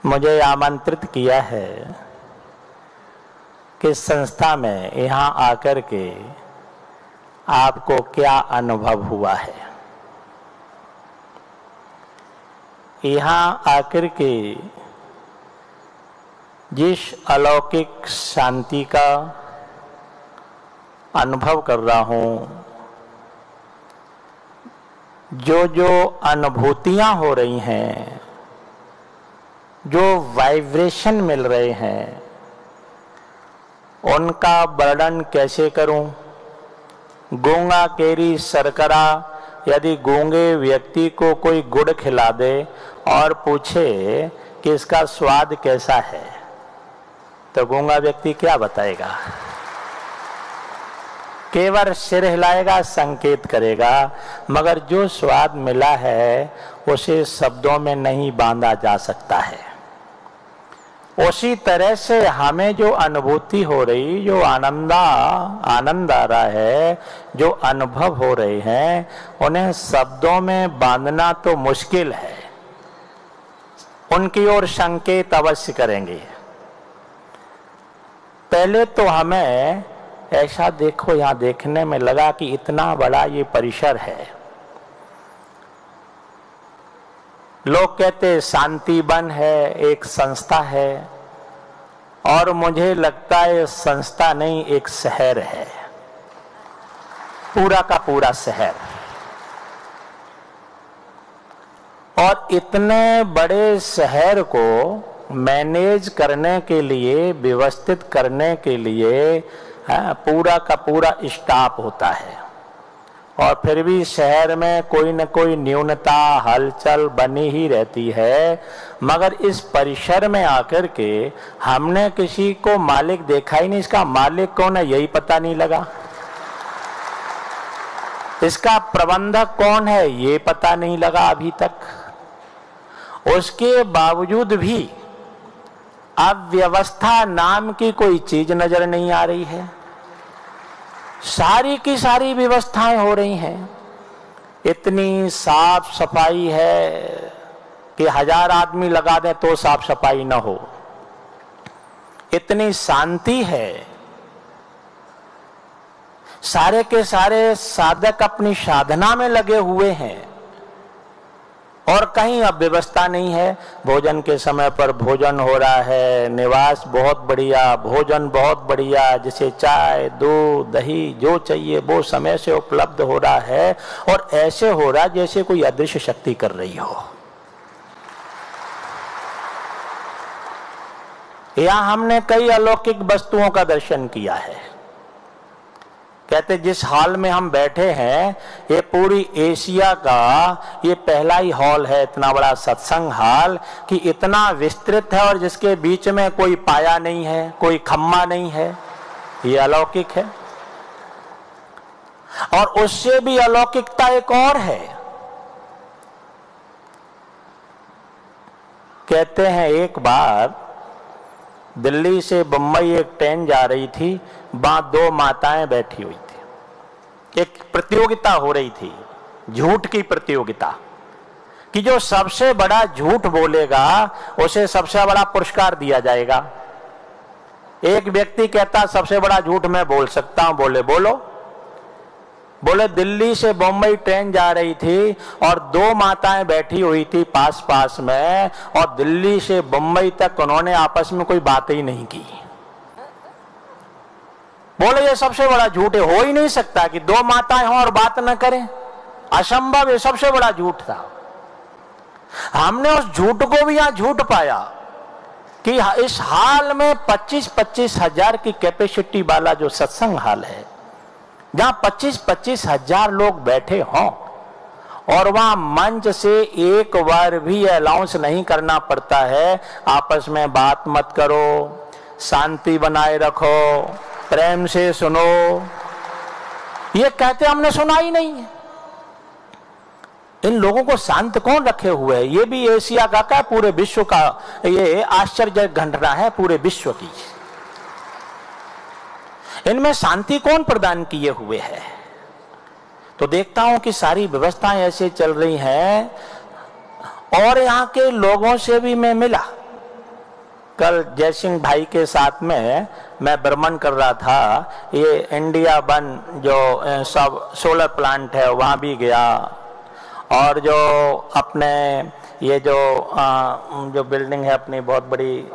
मुझे आमंत्रित किया है कि संस्था में यहाँ आकर के आपको क्या अनुभव हुआ है। यहाँ आकर के जिस अलौकिक शांति का अनुभव कर रहा हूँ, जो अनुभूतियाँ हो रही हैं, जो वाइब्रेशन मिल रहे हैं, उनका वर्णन कैसे करूं। गूंगा केरी शर्करा, यदि गूंगे व्यक्ति को कोई गुड़ खिला दे और पूछे कि इसका स्वाद कैसा है, तो गूंगा व्यक्ति क्या बताएगा? केवल सिर हिलाएगा, संकेत करेगा, मगर जो स्वाद मिला है उसे शब्दों में नहीं बांधा जा सकता है। उसी तरह से हमें जो अनुभूति हो रही, जो आनंद आ रहा है, जो अनुभव हो रहे हैं, उन्हें शब्दों में बांधना तो मुश्किल है। उनकी ओर संकेत अवश्य करेंगे। पहले तो हमें ऐसा देखो, यहाँ देखने में लगा कि इतना बड़ा ये परिसर है। लोग कहते शांति वन है, एक संस्था है, और मुझे लगता है संस्था नहीं, एक शहर है, पूरा का पूरा शहर। और इतने बड़े शहर को मैनेज करने के लिए, व्यवस्थित करने के लिए पूरा का पूरा स्टाफ होता है, और फिर भी शहर में कोई न कोई न्यूनता, हलचल बनी ही रहती है। मगर इस परिसर में आकर के हमने किसी को मालिक देखा ही नहीं। इसका मालिक कौन है यही पता नहीं लगा, इसका प्रबंधक कौन है ये पता नहीं लगा अभी तक। उसके बावजूद भी अब व्यवस्था नाम की कोई चीज नजर नहीं आ रही है। सारी की सारी व्यवस्थाएं हो रही हैं। इतनी साफ सफाई है कि 1000 आदमी लगा दें तो साफ सफाई न हो। इतनी शांति है, सारे के सारे साधक अपनी साधना में लगे हुए हैं, और कहीं अब व्यवस्था नहीं है। भोजन के समय पर भोजन हो रहा है, निवास बहुत बढ़िया, भोजन बहुत बढ़िया, जिसे चाय, दूध, दही जो चाहिए वो समय से उपलब्ध हो रहा है, और ऐसे हो रहा जैसे कोई अदृश्य शक्ति कर रही हो। यहाँ हमने कई अलौकिक वस्तुओं का दर्शन किया है। कहते जिस हॉल में हम बैठे हैं, ये पूरी एशिया का ये पहला ही हॉल है, इतना बड़ा सत्संग हॉल कि इतना विस्तृत है, और जिसके बीच में कोई पाया नहीं है, कोई खम्मा नहीं है। ये अलौकिक है। और उससे भी अलौकिकता एक और है। कहते हैं एक बार दिल्ली से बम्बई एक ट्रेन जा रही थी, वहां 2 माताएं बैठी हुई थी। एक प्रतियोगिता हो रही थी, झूठ की प्रतियोगिता, कि जो सबसे बड़ा झूठ बोलेगा उसे सबसे बड़ा पुरस्कार दिया जाएगा। एक व्यक्ति कहता सबसे बड़ा झूठ मैं बोल सकता हूं। बोले बोलो। बोले दिल्ली से बम्बई ट्रेन जा रही थी और 2 माताएं बैठी हुई थी पास पास में, और दिल्ली से बम्बई तक उन्होंने आपस में कोई बात ही नहीं की। बोले ये सबसे बड़ा झूठ है, हो ही नहीं सकता कि 2 माताएं हों और बात न करें, असंभव है, सबसे बड़ा झूठ था। हमने उस झूठ को भी यहां झूठ पाया कि इस हाल में 25-25 हजार की कैपेसिटी वाला जो सत्संग हाल है, जहां 25-25 हजार लोग बैठे हों, और वहां मंच से एक बार भी अनाउंस नहीं करना पड़ता है आपस में बात मत करो, शांति बनाए रखो, प्रेम से सुनो। ये कहते हमने सुना ही नहीं है। इन लोगों को शांत कौन रखे हुए है? ये भी एशिया का पूरे विश्व का ये आश्चर्य घटना है, पूरे विश्व की। इनमें शांति कौन प्रदान किए हुए है? तो देखता हूं कि सारी व्यवस्थाएं ऐसे चल रही हैं, और यहां के लोगों से भी मैं मिला। कल जयसिंह भाई के साथ में मैं भ्रमण कर रहा था, ये इंडिया वन जो सब सोलर प्लांट है वहाँ भी गया, और जो अपने ये जो बिल्डिंग है अपनी बहुत बड़ी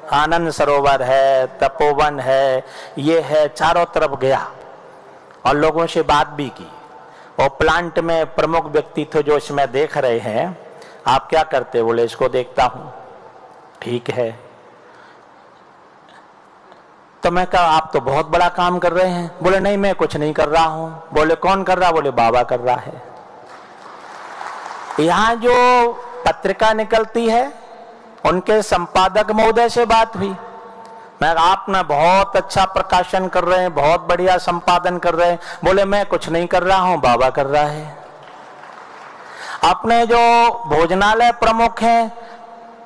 आनंद सरोवर है, तपोवन है, ये है, चारों तरफ गया और लोगों से बात भी की। और प्लांट में प्रमुख व्यक्ति थे जो इसमें देख रहे हैं, आप क्या करते? बोले इसको देखता हूं। ठीक है। तो मैं कहा आप तो बहुत बड़ा काम कर रहे हैं। बोले नहीं मैं कुछ नहीं कर रहा हूं। बोले कौन कर रहा? बोले बाबा कर रहा है। यहां जो पत्रिका निकलती है उनके संपादक महोदय से बात हुई, मैं आप ना बहुत अच्छा प्रकाशन कर रहे हैं, बहुत बढ़िया संपादन कर रहे हैं। बोले मैं कुछ नहीं कर रहा हूं, बाबा कर रहा है। अपने जो भोजनालय प्रमुख हैं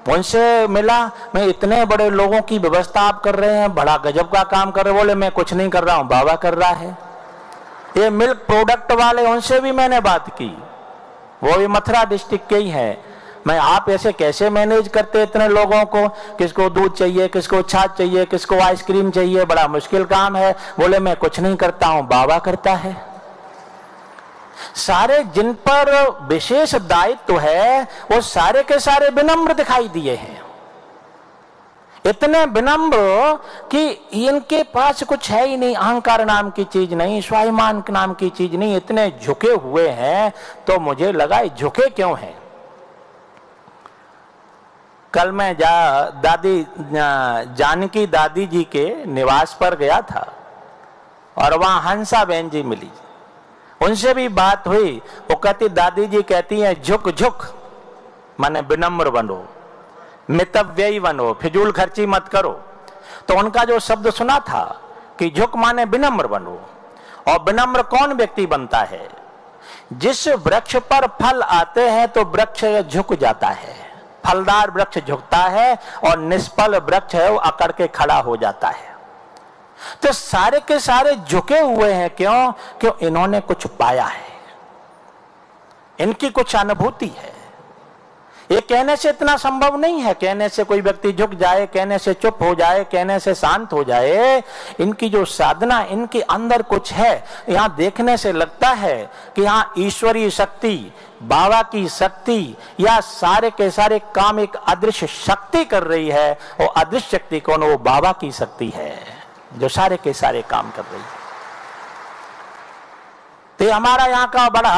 उनसे मिला, मैं इतने बड़े लोगों की व्यवस्था आप कर रहे हैं, बड़ा गजब का काम कर रहे हैं। बोले मैं कुछ नहीं कर रहा हूं, बाबा कर रहा है। ये मिल्क प्रोडक्ट वाले, उनसे भी मैंने बात की, वो भी मथुरा डिस्ट्रिक्ट के ही हैं। मैं आप ऐसे कैसे मैनेज करते इतने लोगों को, किसको दूध चाहिए, किसको छाछ चाहिए, किसको आइसक्रीम चाहिए, बड़ा मुश्किल काम है। बोले मैं कुछ नहीं करता हूं, बाबा करता है। सारे जिन पर विशेष दायित्व है वो सारे के सारे विनम्र दिखाई दिए हैं, इतने विनम्र कि इनके पास कुछ है ही नहीं, अहंकार नाम की चीज नहीं, स्वाभिमान नाम की चीज नहीं, इतने झुके हुए हैं। तो मुझे लगा झुके क्यों हैं। कल मैं दादी जानकी दादी जी के निवास पर गया था और वहां हंसा बहन जी मिली, उनसे भी बात हुई। वो कहती, दादी जी कहती हैं झुक झुक माने विनम्र बनो, मितव्ययी बनो, फिजूल खर्ची मत करो। तो उनका जो शब्द सुना था कि झुक माने विनम्र बनो। और विनम्र कौन व्यक्ति बनता है? जिस वृक्ष पर फल आते हैं तो वृक्ष झुक जाता है, फलदार वृक्ष झुकता है और निष्फल वृक्ष है वो अकड़ के खड़ा हो जाता है। तो सारे के सारे झुके हुए हैं। क्यों? क्यों इन्होंने कुछ पाया है, इनकी कुछ अनुभूति है। ये कहने से इतना संभव नहीं है, कहने से कोई व्यक्ति झुक जाए, कहने से चुप हो जाए, कहने से शांत हो जाए। इनकी जो साधना, इनके अंदर कुछ है। यहां देखने से लगता है कि यहाँ ईश्वरीय शक्ति, बाबा की शक्ति या सारे के सारे काम एक अदृश्य शक्ति कर रही है। वो अदृश्य शक्ति कौन? वो बाबा की शक्ति है जो सारे के सारे काम कर रही है। तो हमारा यहाँ का बड़ा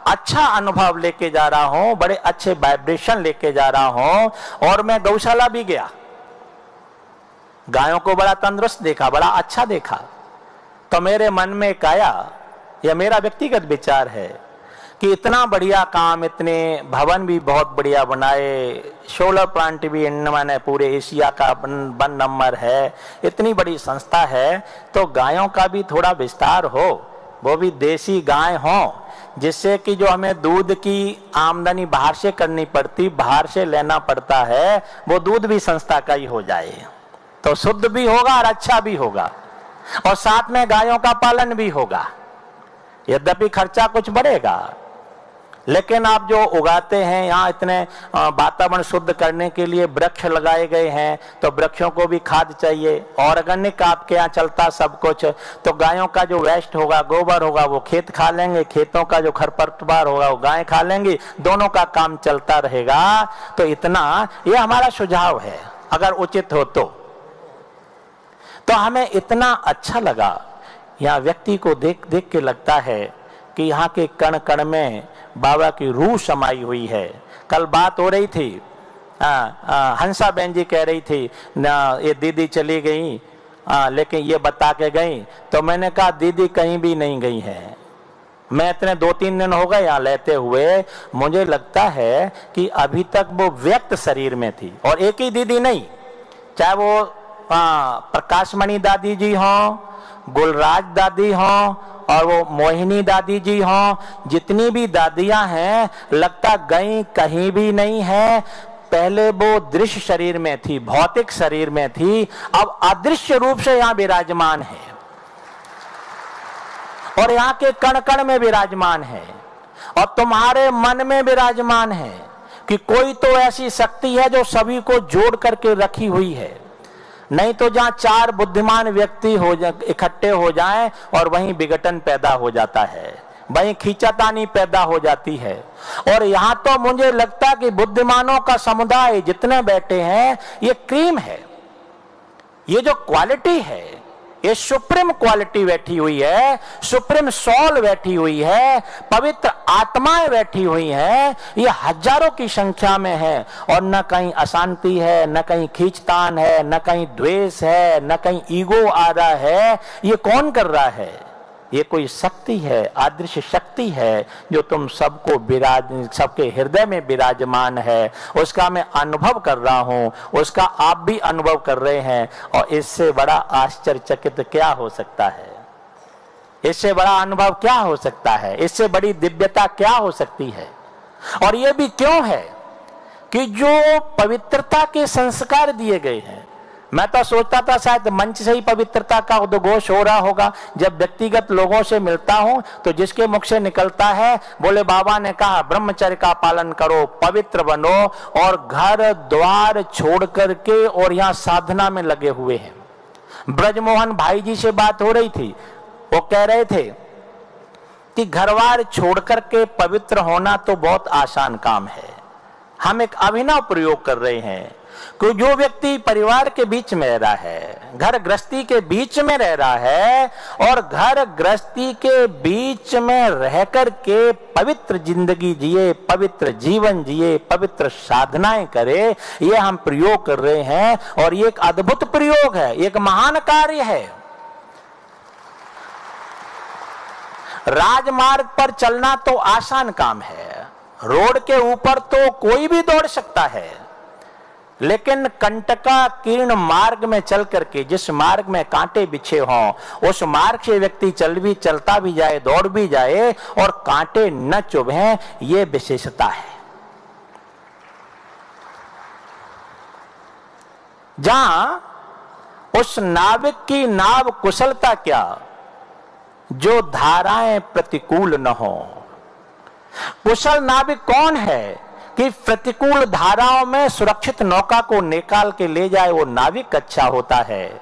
अच्छा अनुभव लेके जा रहा हूं, बड़े अच्छे वाइब्रेशन लेके जा रहा हूं। और मैं गौशाला भी गया, गायों को बड़ा तंदुरुस्त देखा, बड़ा अच्छा देखा। तो मेरे मन में एक आया, यह मेरा व्यक्तिगत विचार है कि इतना बढ़िया काम, इतने भवन भी बहुत बढ़िया बनाए, सोलर प्लांट भी मैंने पूरे एशिया का 1 नंबर है, इतनी बड़ी संस्था है, तो गायों का भी थोड़ा विस्तार हो, वो भी देसी गाय हो, जिससे कि जो हमें दूध की आमदनी बाहर से करनी पड़ती, बाहर से लेना पड़ता है, वो दूध भी संस्था का ही हो जाए, तो शुद्ध भी होगा और अच्छा भी होगा, और साथ में गायों का पालन भी होगा। यद्यपि खर्चा कुछ बढ़ेगा, लेकिन आप जो उगाते हैं यहाँ, इतने वातावरण शुद्ध करने के लिए वृक्ष लगाए गए हैं, तो वृक्षों को भी खाद चाहिए। ऑर्गेनिक आपके यहाँ चलता सब कुछ, तो गायों का जो वेस्ट होगा, गोबर होगा, वो खेत खा लेंगे, खेतों का जो खरपतवार होगा वो गाय खा लेंगी, दोनों का काम चलता रहेगा। तो इतना, ये हमारा सुझाव है, अगर उचित हो तो हमें इतना अच्छा लगा। यहाँ व्यक्ति को देख देख के लगता है कि यहाँ के कण कण में बाबा की रूह समाई हुई है। कल बात हो रही थी, हंसा बहन जी कह रही थी ना, ये दीदी चली गई, लेकिन ये बता के गई। तो मैंने कहा दीदी कहीं भी नहीं गई है, मैं इतने 2-3 दिन हो गए यहाँ लेते हुए, मुझे लगता है कि अभी तक वो व्यक्त शरीर में थी। और एक ही दीदी नहीं, चाहे वो प्रकाशमणि दादी जी हों, गुलराज दादी हों, और वो मोहिनी दादी जी हों, जितनी भी दादियां हैं, लगता गई कहीं भी नहीं है। पहले वो दृश्य शरीर में थी, भौतिक शरीर में थी, अब अदृश्य रूप से यहाँ विराजमान है और यहाँ के कण कण में विराजमान है और तुम्हारे मन में विराजमान है। कि कोई तो ऐसी शक्ति है जो सभी को जोड़ करके रखी हुई है, नहीं तो जहां चार बुद्धिमान व्यक्ति इकट्ठे हो जाएं और वहीं विघटन पैदा हो जाता है, वहीं खींचातानी पैदा हो जाती है। और यहां तो मुझे लगता है कि बुद्धिमानों का समुदाय जितने बैठे हैं ये क्रीम है, ये जो क्वालिटी है, ये सुप्रीम क्वालिटी बैठी हुई है, सुप्रीम सोल बैठी हुई है, पवित्र आत्माएं बैठी हुई हैं, ये हजारों की संख्या में है। और न कहीं अशांति है, न कहीं खींचतान है, न कहीं द्वेष है, न कहीं ईगो आ रहा है। ये कौन कर रहा है? ये कोई शक्ति है, अदृश्य शक्ति है जो तुम सबको सबके हृदय में विराजमान है, उसका मैं अनुभव कर रहा हूं, उसका आप भी अनुभव कर रहे हैं। और इससे बड़ा आश्चर्यचकित क्या हो सकता है? इससे बड़ा अनुभव क्या हो सकता है? इससे बड़ी दिव्यता क्या हो सकती है? और ये भी क्यों है कि जो पवित्रता के संस्कार दिए गए हैं, मैं तो सोचता था शायद मंच से ही पवित्रता का उद्घोष हो रहा होगा। जब व्यक्तिगत लोगों से मिलता हूं तो जिसके मुख से निकलता है, बोले बाबा ने कहा ब्रह्मचर्य का पालन करो, पवित्र बनो, और घर द्वार छोड़ करके और यहाँ साधना में लगे हुए हैं। ब्रजमोहन भाई जी से बात हो रही थी, वो कह रहे थे कि घरवार छोड़ करके पवित्र होना तो बहुत आसान काम है। हम एक अभिनव प्रयोग कर रहे हैं कि जो व्यक्ति परिवार के बीच में रह रहा है, घर गृहस्थी के बीच में रह रहा है, और घर गृहस्थी के बीच में रह कर के पवित्र जिंदगी जिए, पवित्र जीवन जिए, पवित्र साधनाएं करे, ये हम प्रयोग कर रहे हैं। और ये एक अद्भुत प्रयोग है, एक महान कार्य है। राजमार्ग पर चलना तो आसान काम है, रोड के ऊपर तो कोई भी दौड़ सकता है, लेकिन कंटका कीर्ण मार्ग में चल करके, जिस मार्ग में कांटे बिछे हों, उस मार्ग से व्यक्ति चलता भी जाए, दौड़ भी जाए और कांटे न चुभें, ये विशेषता है। जहां उस नाविक की नाव कुशलता क्या, जो धाराएं प्रतिकूल न हो। कुशल नाविक कौन है कि प्रतिकूल धाराओं में सुरक्षित नौका को निकाल के ले जाए, वो नाविक अच्छा होता है।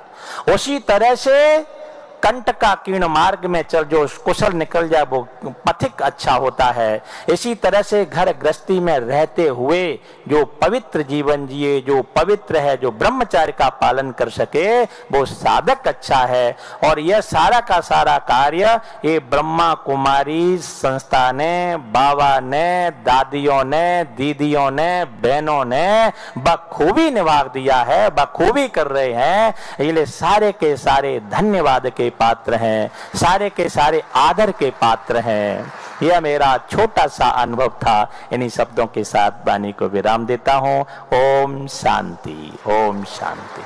उसी तरह से कंटका कीर्ण मार्ग में चल जो कुशल निकल जाए, वो पथिक अच्छा होता है। इसी तरह से घर गृहस्थी में रहते हुए जो पवित्र जीवन जिए, जो पवित्र है, जो ब्रह्मचार्य का पालन कर सके, वो साधक अच्छा है। और यह सारा का सारा कार्य ये ब्रह्मा कुमारी संस्था ने, बाबा ने, दादियों ने, दीदियों ने, बहनों ने बखूबी निभा दिया है, बखूबी कर रहे हैं। ये सारे के सारे धन्यवाद के पात्र हैं, सारे के सारे आदर के पात्र हैं। यह मेरा छोटा सा अनुभव था। इन्हीं शब्दों के साथ वाणी को विराम देता हूं। ओम शांति, ओम शांति।